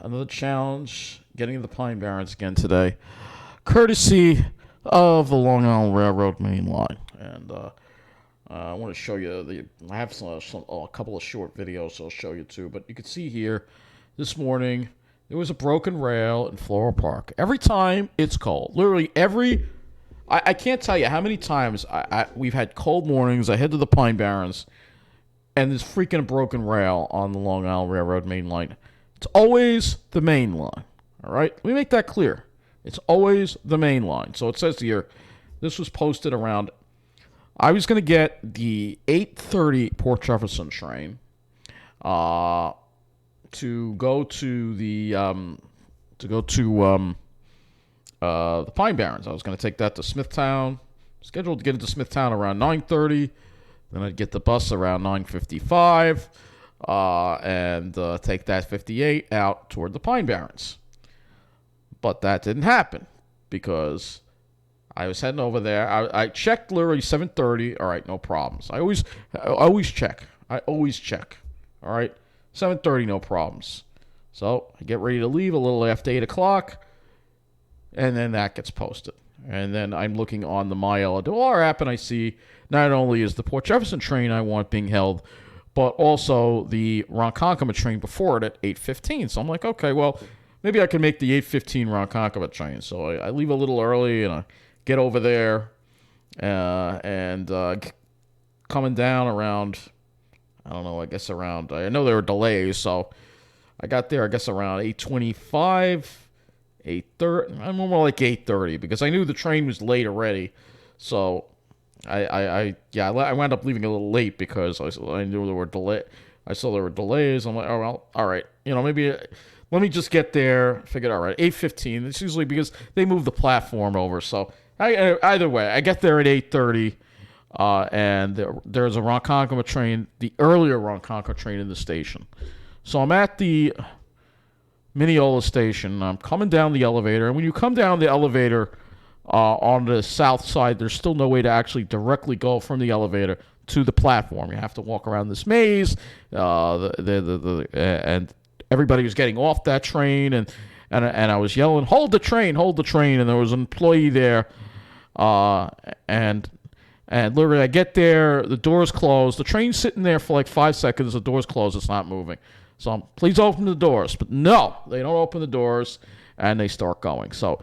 another challenge, getting to the Pine Barrens again today, courtesy of the Long Island Railroad main line. And I want to show you I have a couple of short videos I'll show you too. But you can see here, this morning there was a broken rail in Floral Park. Every time it's cold, literally I can't tell you how many times we've had cold mornings. I head to the Pine Barrens, and there's freaking a broken rail on the Long Island Railroad main line. It's always the main line. All right? Let me make that clear. It's always the main line. So it says here, this was posted around, I was going to get the 8:30 Port Jefferson train to go to the Pine Barrens. I was going to take that to Smithtown. Scheduled to get into Smithtown around 9:30. Then I'd get the bus around 9:55 and take that 58 out toward the Pine Barrens. But that didn't happen because I was heading over there. I checked literally 7:30. All right, no problems. I always check. All right, 7:30, no problems. So I get ready to leave a little after 8 o'clock, and then that gets posted. And then I'm looking on the MyLR app, and I see not only is the Port Jefferson train I want being held, but also the Ronkonkoma train before it at 8:15. So I'm like, okay, well, maybe I can make the 8:15 Ronkonkoma train. So I leave a little early, and I get over there, and coming down around, I don't know, I know there were delays, so I got there, I guess, around 8:25, 8:30. I'm more like 8:30 because I knew the train was late already. So I wound up leaving a little late because I knew there were delays. I saw there were delays. I'm like, oh, well, all right. Maybe let me just get there. Figured, all right, 8:15. It's usually because they move the platform over. So either way, I get there at 8:30, and there's a Ronkonkoma train, the earlier Ronkonkoma train in the station. So I'm at the Mineola station. I'm coming down the elevator, and when you come down the elevator on the south side, there's still no way to actually directly go from the elevator to the platform. You have to walk around this maze, and everybody was getting off that train, and I was yelling, hold the train, and there was an employee there, and literally I get there, the door's closed, the train's sitting there for like 5 seconds, the door's closed, it's not moving. So please open the doors. But no, they don't open the doors, and they start going. So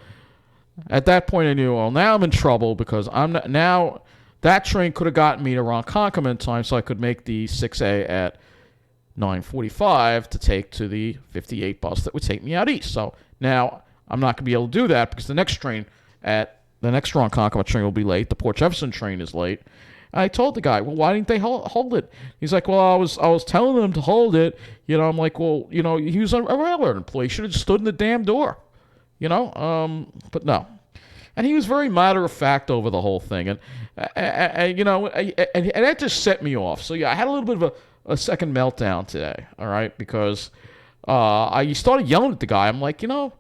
at that point, I knew, well, now I'm in trouble because now that train could have gotten me to Ronkonkoma in time so I could make the 6A at 9:45 to take to the 58 bus that would take me out east. So now I'm not going to be able to do that because the next Ronkonkoma train will be late. The Port Jefferson train is late. I told the guy, well, why didn't they hold it? He's like, well, I was telling them to hold it. I'm like, well, he was a railroad employee. He should have just stood in the damn door, but no. And he was very matter of fact over the whole thing. And that just set me off. So, yeah, I had a little bit of a second meltdown today, all right, because I started yelling at the guy. I'm like, all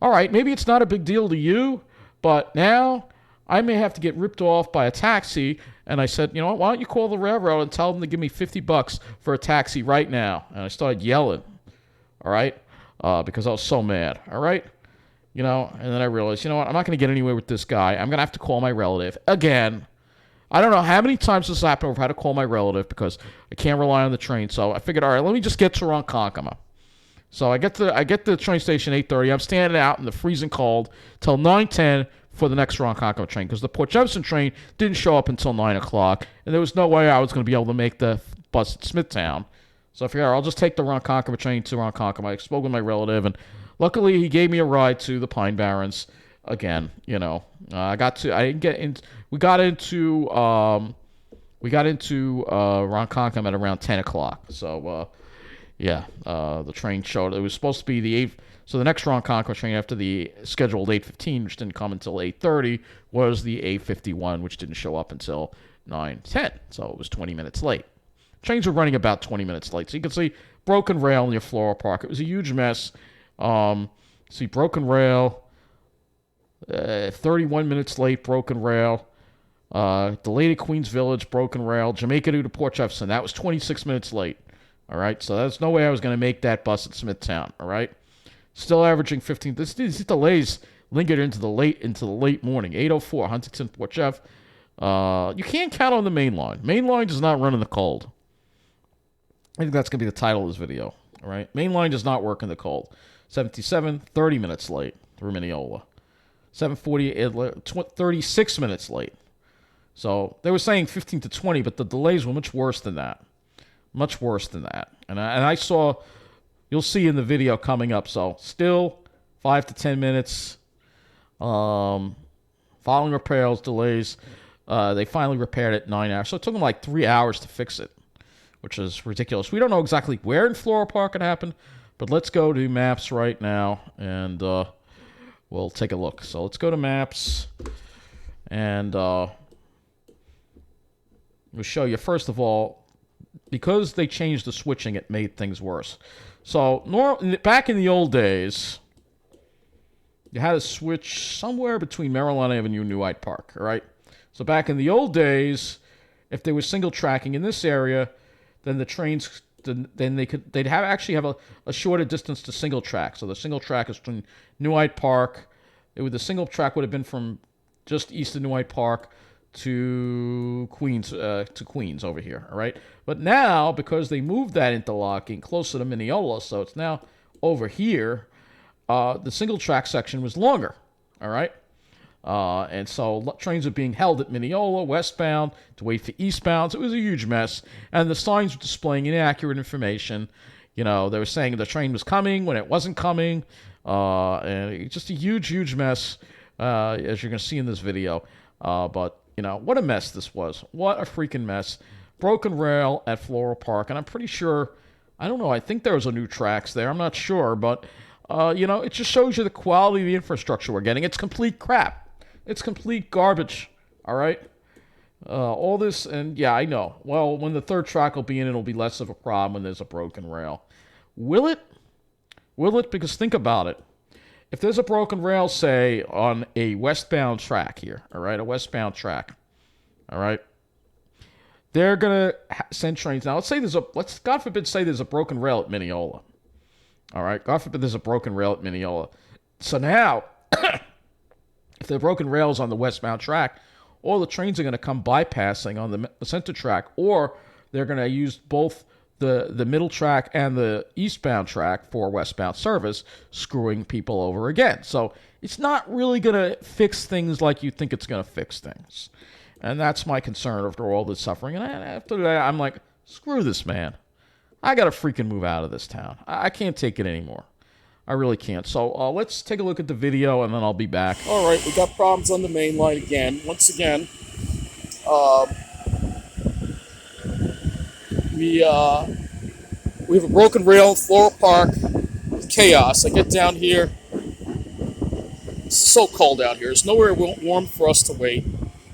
right, maybe it's not a big deal to you, but now I may have to get ripped off by a taxi. And I said, why don't you call the railroad and tell them to give me $50 for a taxi right now? And I started yelling, all right, because I was so mad, all right? And then I realized, I'm not going to get anywhere with this guy. I'm going to have to call my relative again. I don't know how many times this happened where I've had to call my relative because I can't rely on the train. So I figured, all right, let me just get to Ronkonkoma. So I get to the train station 8:30. I'm standing out in the freezing cold till 9:10 for the next Ronkonkoma train because the Port Jefferson train didn't show up until 9 o'clock, and there was no way I was going to be able to make the bus at Smithtown. So I figured, I'll just take the Ronkonkoma train to Ronkonkoma. I spoke with my relative, and luckily he gave me a ride to the Pine Barrens again. We got into Ronkonkoma at around 10 o'clock. So the train showed. It was supposed to be the 8th. So the next Ronkonkoma train after the scheduled 8:15, which didn't come until 8:30, was the 8:51, which didn't show up until 9:10. So it was 20 minutes late. Trains were running about 20 minutes late. So you can see broken rail near Floral Park. It was a huge mess. See broken rail, 31 minutes late, broken rail. Delayed at Queens Village, broken rail. Jamaica to Port Jefferson. That was 26 minutes late. All right, so there's no way I was going to make that bus at Smithtown. All right. Still averaging 15. These delays lingered into the late morning. 8:04, Huntington Port Jeff. You can't count on the main line. Main line does not run in the cold. I think that's going to be the title of this video. All right, main line does not work in the cold. 77, 30 minutes late through Mineola. 7:40, 36 minutes late. So they were saying 15 to 20, but the delays were much worse than that. Much worse than that. And I saw, you'll see in the video coming up. So still 5 to 10 minutes. Following repairs, delays. They finally repaired it 9 hours. So it took them like 3 hours to fix it, which is ridiculous. We don't know exactly where in Floral Park it happened, but let's go to maps right now, and we'll take a look. So let's go to maps, and we'll show you, first of all, because they changed the switching, it made things worse. So back in the old days, you had to switch somewhere between Maryland Avenue and New Hyde Park, all right? So back in the old days, if there was single tracking in this area, then the trains, they'd actually have a shorter distance to single track. So the single track is from New Hyde Park. The single track would have been from just east of New Hyde Park to Queens over here, all right? But now, because they moved that interlocking closer to Mineola, so it's now over here, the single track section was longer, all right? And so trains are being held at Mineola, westbound, to wait for eastbound. So it was a huge mess. And the signs were displaying inaccurate information. You know, they were saying the train was coming when it wasn't coming. And just a huge, huge mess, as you're going to see in this video. But, you know, what a mess this was. What a freaking mess. Broken rail at Floral Park. And I'm pretty sure, I don't know, I think there was a new tracks there. I'm not sure. But, you know, it just shows you the quality of the infrastructure we're getting. It's complete crap. It's complete garbage, all right? All this, and yeah, I know. Well, when the third track will be in, it'll be less of a problem when there's a broken rail. Will it? Will it? Because think about it. If there's a broken rail, say, on a westbound track here, all right, a westbound track, all right, they're going to send trains. Now, let's, God forbid, say there's a broken rail at Mineola, all right? God forbid there's a broken rail at Mineola. So now, if there are broken rails on the westbound track, all the trains are going to come bypassing on the center track, or they're going to use both the middle track and the eastbound track for westbound service, screwing people over again. So it's not really going to fix things like you think it's going to fix things. And that's my concern after all this suffering. And after that, I'm like, screw this, man. I got to freaking move out of this town. I can't take it anymore. I really can't. So let's take a look at the video, and then I'll be back. All right, we got problems on the main line again. Once again, we have a broken rail in Floral Park. Chaos. I get down here. It's so cold out here. There's nowhere warm for us to wait.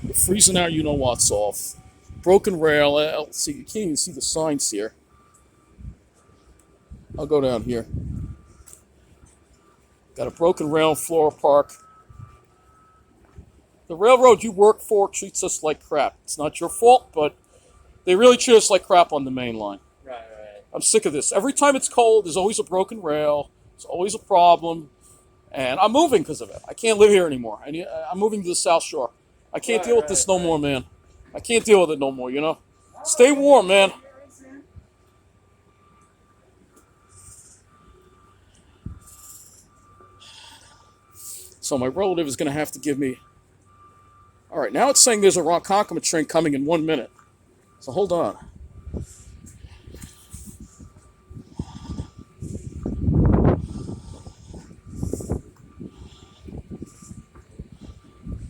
We're freezing our you-know-what's off. Broken rail. Let's see, you can't even see the signs here. I'll go down here. Got a broken rail in Floral Park. The railroad you work for treats us like crap. It's not your fault, but they really treat us like crap on the main line. Right. I'm sick of this. Every time it's cold, there's always a broken rail. There's always a problem. And I'm moving because of it. I can't live here anymore. I'm moving to the South Shore. I can't deal with this no more, man. I can't deal with it no more, you know? Stay warm, man. So my relative is going to have to give me... All right, now it's saying there's a Ronkonkoma train coming in 1 minute. So hold on.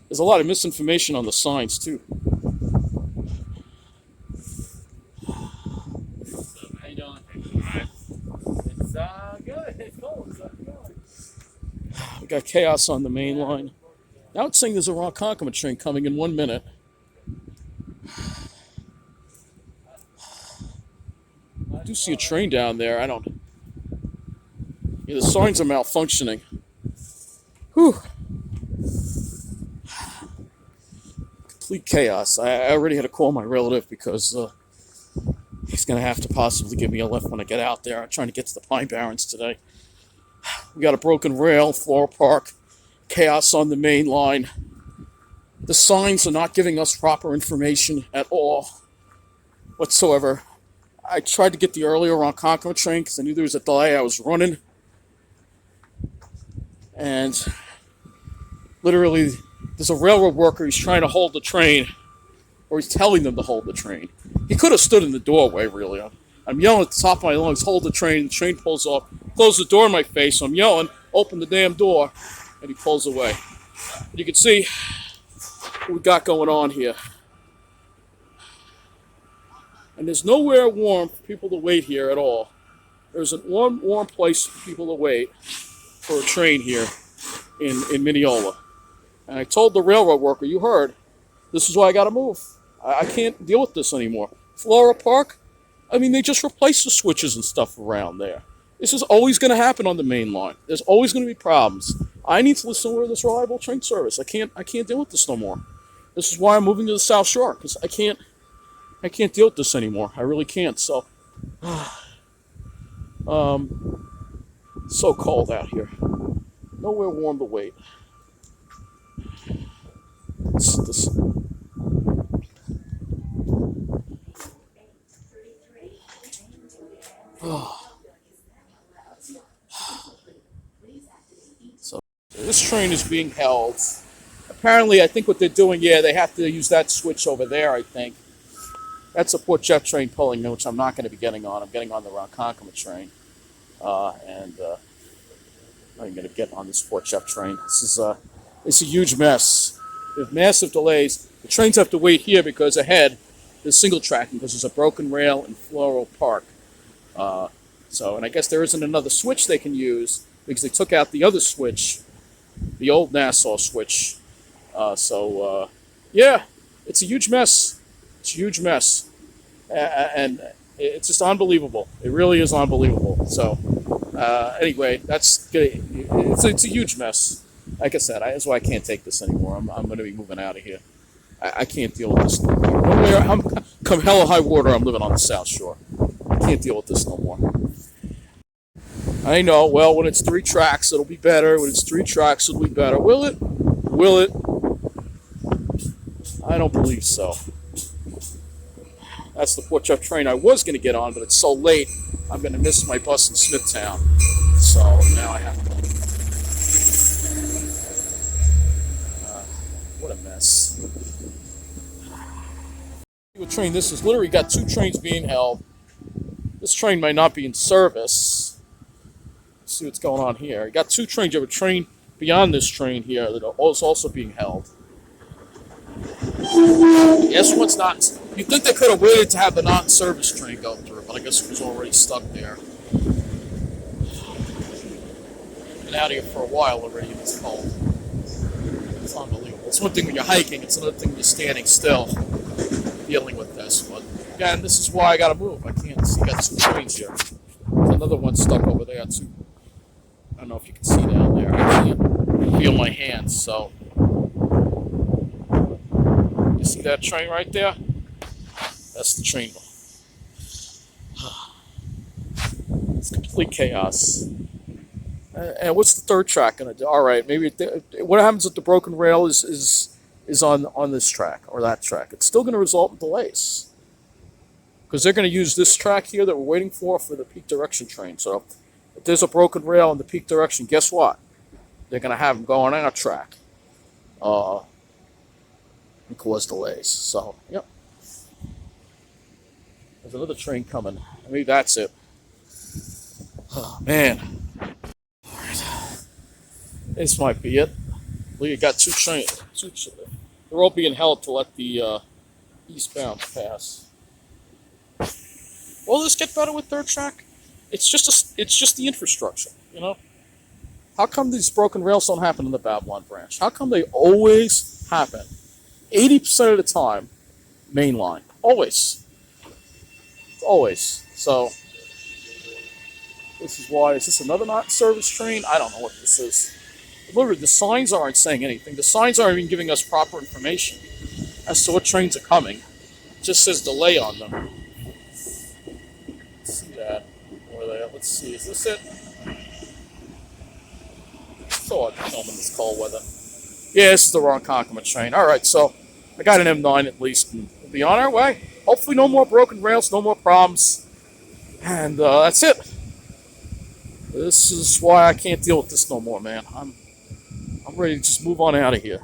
There's a lot of misinformation on the signs, too. How you doing? It's good. It's cold. It's good. We got chaos on the main line. Now it's saying there's a Ronkonkoma train coming in 1 minute. I do see a train down there. I don't... Yeah, the signs are malfunctioning. Whew. Complete chaos. I already had to call my relative because he's going to have to possibly give me a lift when I get out there. I'm trying to get to the Pine Barrens today. We got a broken rail, Floral Park, chaos on the main line. The signs are not giving us proper information at all whatsoever. I tried to get the earlier on Commuter train because I knew there was a delay. I was running. And literally, there's a railroad worker. He's trying to hold the train, or he's telling them to hold the train. He could have stood in the doorway, really. I'm yelling at the top of my lungs, hold the train pulls off, close the door in my face, so I'm yelling, open the damn door, and he pulls away. You can see what we got going on here. And there's nowhere warm for people to wait here at all. There's a warm place for people to wait for a train here in Mineola. And I told the railroad worker, you heard, this is why I got to move. I can't deal with this anymore. Floral Park, I mean, they just replaced the switches and stuff around there. This is always going to happen on the main line. There's always going to be problems. I need to listen to this reliable train service. I can't deal with this no more. This is why I'm moving to the South Shore, because I can't deal with this anymore. I really can't. So, so cold out here. Nowhere warm to wait. This. So this train is being held. Apparently, I think what they're doing, they have to use that switch over there, I think. That's a Port Jet train pulling, which I'm not going to be getting on. I'm getting on the Ronkonkoma train. I'm going to get on this Port Jet train. It's a huge mess. There's massive delays. The trains have to wait here because ahead there's single tracking because there's a broken rail in Floral Park. And I guess there isn't another switch they can use because they took out the other switch, the old Nassau switch. It's a huge mess. It's a huge mess. And it's just unbelievable. It really is unbelievable. So, anyway, it's a huge mess. Like I said, that's why I can't take this anymore. I'm going to be moving out of here. I can't deal with this no more. Come hell or high water, I'm living on the South Shore. I can't deal with this no more. I know, well, when it's 3 tracks, it'll be better. When it's 3 tracks, it'll be better. Will it? Will it? I don't believe so. That's the Port Jet train I was going to get on, but it's so late, I'm going to miss my bus in Smithtown. So now I have to. What a mess. What train this is? Literally got 2 trains being held. This train might not be in service. Let's see what's going on here. You got 2 trains. You have a train beyond this train here that is also being held. Yes, one's not. You'd think they could have waited to have the non-service train go through, but I guess it was already stuck there. Been out here for a while already in this cold. It's unbelievable. It's one thing when you're hiking, it's another thing when you're standing still, dealing with this. But again, this is why I gotta move. I can't see. Got 2 trains here. There's another one stuck over there too. I don't know if you can see down there. I can't feel my hands, so. You see that train right there? That's the train. It's complete chaos. And what's the 3rd track going to do? All right, maybe what happens if the broken rail is on this track or that track? It's still going to result in delays because they're going to use this track here that we're waiting for the peak direction train. So if there's a broken rail in the peak direction, guess what? They're going to have them go on our track. And cause delays. So, yep. There's another train coming. Maybe that's it. Oh, man. All right. This might be it. Well, you got 2 trains. They're all being held to let the eastbound pass. Will this get better with 3rd track? It's just the infrastructure, you know? How come these broken rails don't happen in the Babylon branch? How come they always happen? 80% of the time, main line. Always. Always. So, this is why. Is this another not-service train? I don't know what this is. Literally, the signs aren't saying anything. The signs aren't even giving us proper information as to what trains are coming. It just says delay on them. Let's see that. Let's see. Is this it? so hard to film in this cold weather. Yeah, this is the Ronkonkoma train. All right, so I got an M9 at least, and we'll be on our way. Hopefully no more broken rails, no more problems. And that's it. This is why I can't deal with this no more, man. I'm ready to just move on out of here.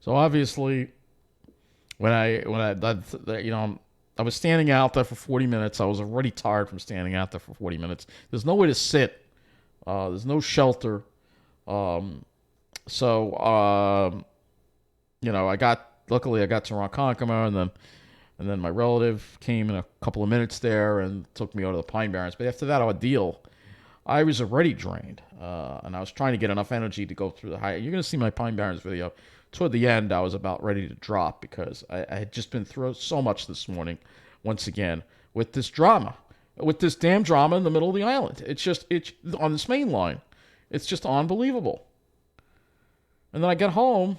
So obviously, I was standing out there for 40 minutes. I was already tired from standing out there for 40 minutes. There's no way to sit. There's no shelter. Luckily I got to Ronkonkoma, and then my relative came in a couple of minutes there and took me over to the Pine Barrens. But after that ordeal, I was already drained, and I was trying to get enough energy to go through the high. You're going to see my Pine Barrens video. Toward the end, I was about ready to drop because I had just been through so much this morning, once again, with this damn drama in the middle of the island. It's on this main line. It's just unbelievable. And then I get home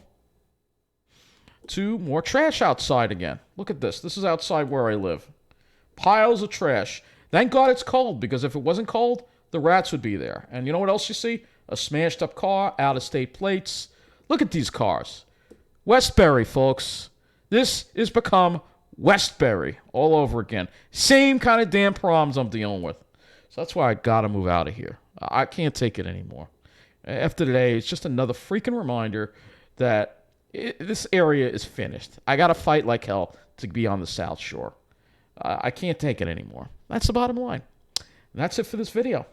to more trash outside again. Look at this. This is outside where I live. Piles of trash. Thank God it's cold, because if it wasn't cold, the rats would be there. And you know what else you see? A smashed up car, out-of-state plates. Look at these cars. Westbury, folks. This has become Westbury all over again. Same kind of damn problems I'm dealing with. So that's why I got to move out of here. I can't take it anymore. After today, it's just another freaking reminder that this area is finished. I got to fight like hell to be on the South Shore. I can't take it anymore. That's the bottom line. And that's it for this video.